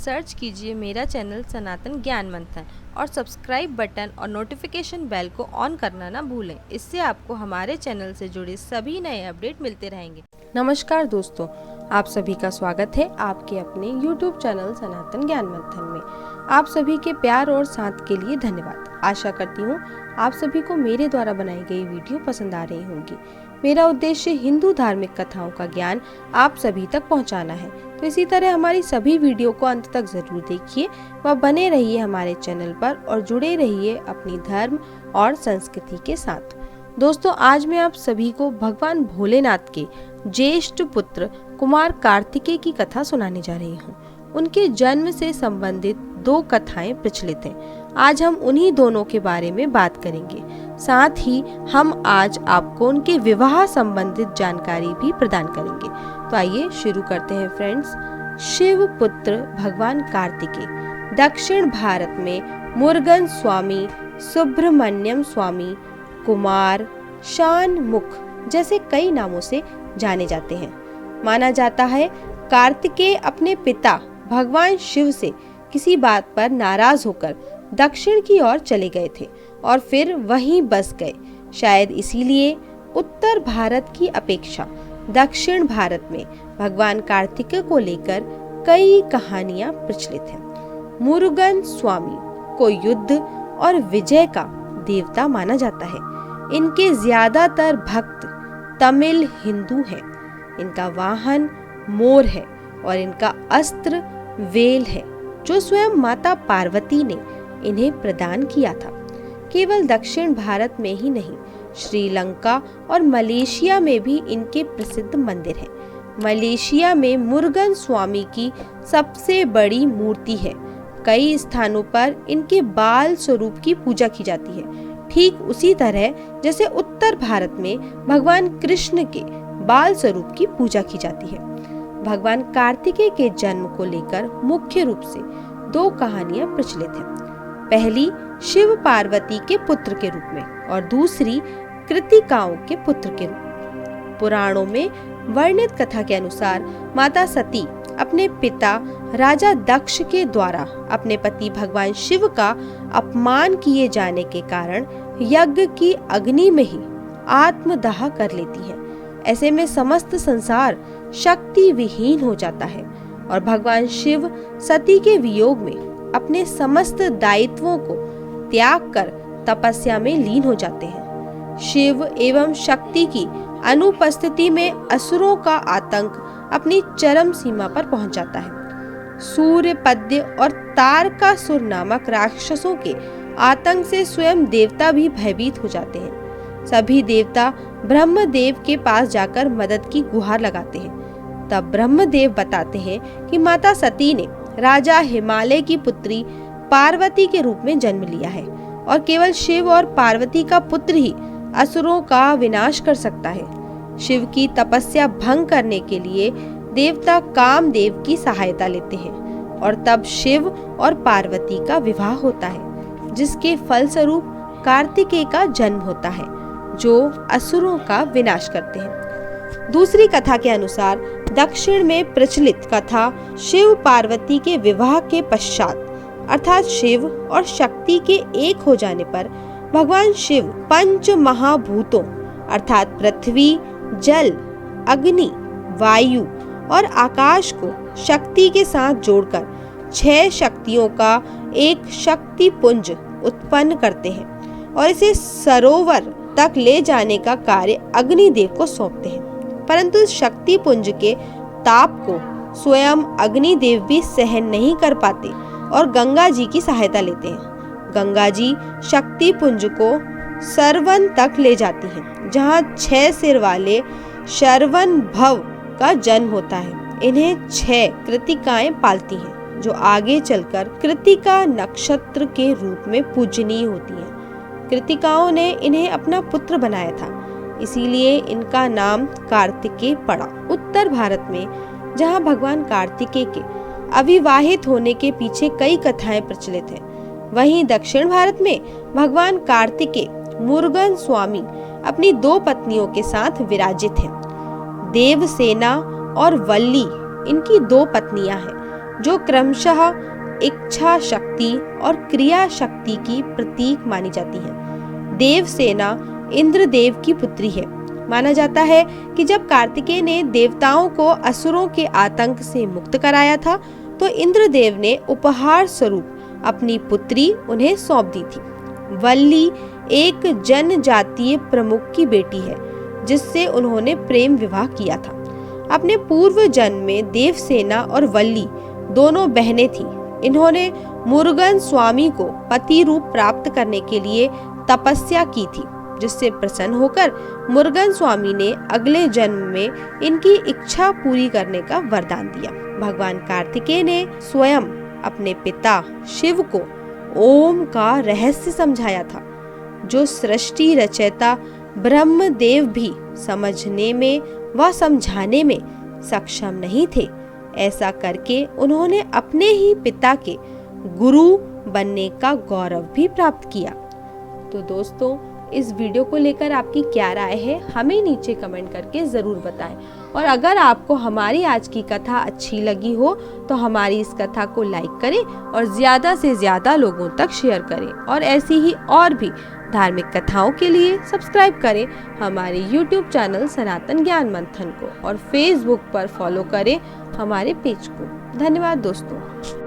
Search कीजिए मेरा channel सनातन ज्ञान मंथन और सब्सक्राइब बटन और नोटिफिकेशन बेल को ऑन करना ना भूलें। इससे आपको हमारे चैनल से जुड़े सभी नए अपडेट मिलते रहेंगे। नमस्कार दोस्तों, आप सभी का स्वागत है आपके अपने YouTube चैनल सनातन ज्ञान मंथन में। आप सभी के प्यार और साथ के लिए धन्यवाद। आशा करती हूँ आप सभी को मेरे द्वारा बनाई गई वीडियो पसंद आ रही होंगी। मेरा उद्देश्य हिंदू धार्मिक कथाओं का ज्ञान आप सभी तक पहुंचाना है, तो इसी तरह हमारी सभी वीडियो को अंत तक जरूर देखिए व बने रहिए हमारे चैनल पर और जुड़े रहिए अपनी धर्म और संस्कृति के साथ। दोस्तों, आज मैं आप सभी को भगवान भोलेनाथ के ज्येष्ठ पुत्र कुमार कार्तिकेय की कथा सुनाने जा रही हूँ। उनके जन्म से संबंधित दो कथाएं प्रचलित हैं। आज हम उन्हीं दोनों के बारे में बात करेंगे। साथ ही हम आज आपको उनके विवाह संबंधित जानकारी भी प्रदान करेंगे। तो आइए शुरू करते हैं फ्रेंड्स। शिव पुत्र भगवान कार्तिकेय दक्षिण भारत में मुरुगन स्वामी, सुब्रमण्यम स्वामी, कुमार, शानमुख जैसे कई नामों से जाने जाते हैं। माना जाता है कार्तिकेय अपने पिता भगवान शिव से किसी बात पर नाराज होकर दक्षिण की ओर चले गए थे और फिर वहीं बस गए। शायद इसीलिए उत्तर भारत की अपेक्षा दक्षिण भारत में भगवान कार्तिकेय को लेकर कई कहानियां प्रचलित हैं। मुरुगन स्वामी को युद्ध और विजय का देवता माना जाता है। इनके ज्यादातर भक्त तमिल हिंदू हैं। इनका वाहन मोर है और इनका अस्त्र वेल है, जो स्वयं माता पार्वती ने इन्हें प्रदान किया था। केवल दक्षिण भारत में ही नहीं, श्रीलंका और मलेशिया में भी इनके प्रसिद्ध मंदिर हैं। मलेशिया में मुरुगन स्वामी की सबसे बड़ी मूर्ति है। कई स्थानों पर इनके बाल स्वरूप की पूजा की जाती है, ठीक उसी तरह जैसे उत्तर भारत में भगवान कृष्ण के बाल स्वरूप की पूजा की जाती है। भगवान कार्तिकेय के जन्म को लेकर मुख्य रूप से दो कहानियां प्रचलित हैं। पहली शिव पार्वती के पुत्र के रूप में और दूसरी कृतिकाओं के पुत्र के रूप में। पुराणों में वर्णित कथा के अनुसार माता सती अपने पिता राजा दक्ष के द्वारा अपने पति भगवान शिव का अपमान किए जाने के कारण यज्ञ की अग्नि में ही आत्मदाह कर लेती हैं। ऐसे में समस्त संसार शक्ति विहीन हो जाता है और भगवान शिव सती के वियोग में अपने समस्त दायित्वों को त्याग कर तपस्या में लीन हो जाते हैं। शिव एवं शक्ति की अनुपस्थिति में असुरों का आतंक अपनी चरम सीमा पर पहुंच जाता है। सूर्यपद्य और तारकासुर नामक राक्षसों के आतंक से स्वयं देवता भी भयभीत हो जाते हैं। सभी देवता ब्रह्मदेव के पास जाकर मदद की गुहार लगाते हैं। तब ब्रह्मदेव बताते हैं कि माता सती ने राजा हिमालय की पुत्री पार्वती के रूप में जन्म लिया है और केवल शिव और पार्वती का पुत्र ही असुरों का विनाश कर सकता है। शिव की तपस्या भंग करने के लिए देवता कामदेव की सहायता लेते हैं और तब शिव और पार्वती का विवाह होता है, जिसके फलस्वरूप कार्तिकेय का जन्म होता है, जो असुरों का विनाश करते हैं। दूसरी कथा के अनुसार दक्षिण में प्रचलित कथा शिव पार्वती के विवाह के पश्चात अर्थात शिव और शक्ति के एक हो जाने पर भगवान शिव पंच महाभूतों अर्थात पृथ्वी, जल, अग्नि, वायु और आकाश को शक्ति के साथ जोड़कर 6 शक्तियों का एक शक्ति पुंज उत्पन्न करते हैं और इसे सरोवर तक ले जाने का कार्य अग्निदेव को सौंपते हैं। परंतु इस शक्ति पुंज के ताप को स्वयं अग्निदेव भी सहन नहीं कर पाते और गंगा जी की सहायता लेते हैं। गंगा जी शक्ति पुंज को सरवन तक ले जाती हैं, जहां 6 सिर वाले शरवण भव का जन्म होता है। इन्हें 6 कृतिकाएं पालती हैं, जो आगे चलकर कृतिका नक्षत्र के रूप में पूजनीय होती हैं। कृतिकाओं ने इन्हें अपना पुत्र बनाया था, इसीलिए इनका नाम कार्तिकेय पड़ा। उत्तर भारत में जहां भगवान कार्तिकेय के अविवाहित होने के पीछे कई कथाएं प्रचलित हैं, वहीं दक्षिण भारत में भगवान कार्तिकेय मुरुगन स्वामी अपनी 2 पत्नियों के साथ विराजित हैं। देवसेना और वल्ली इनकी 2 पत्नियां हैं। जो क्रमशः इच्छा शक्ति और क्रिया शक्ति की प्रतीक मानी जाती है। देवसेना इंद्रदेव की पुत्री है। माना जाता है कि जब कार्तिकेय ने देवताओं को असुरों के आतंक से मुक्त कराया था तो इंद्रदेव ने उपहार स्वरूप अपनी पुत्री उन्हें सौंप दी थी। वल्ली एक जनजातीय प्रमुख की बेटी है जिससे उन्होंने प्रेम विवाह किया था। अपने पूर्व जन्म में देवसेना और वल्ली दोनों बहनें थीं। इन्होंने मुरुगन स्वामी को पति रूप प्राप्त करने के लिए तपस्या की थी, जिससे प्रसन्न होकर मुरुगन स्वामी ने अगले जन्म में इनकी इच्छा पूरी करने का वरदान दिया। भगवान कार्तिकेय ने स्वयं अपने पिता शिव को ओम का रहस्य समझाया था, जो सृष्टि रचयिता ब्रह्मदेव भी समझने में व समझाने में सक्षम नहीं थे। ऐसा करके उन्होंने अपने ही पिता के गुरु बनने का गौरव भी प्राप्त किया। तो दोस्तों, इस वीडियो को लेकर आपकी क्या राय है हमें नीचे कमेंट करके ज़रूर बताएं। और अगर आपको हमारी आज की कथा अच्छी लगी हो तो हमारी इस कथा को लाइक करें और ज़्यादा से ज़्यादा लोगों तक शेयर करें। और ऐसी ही और भी धार्मिक कथाओं के लिए सब्सक्राइब करें हमारे YouTube चैनल सनातन ज्ञान मंथन को और Facebook पर फॉलो करें हमारे पेज को। धन्यवाद दोस्तों।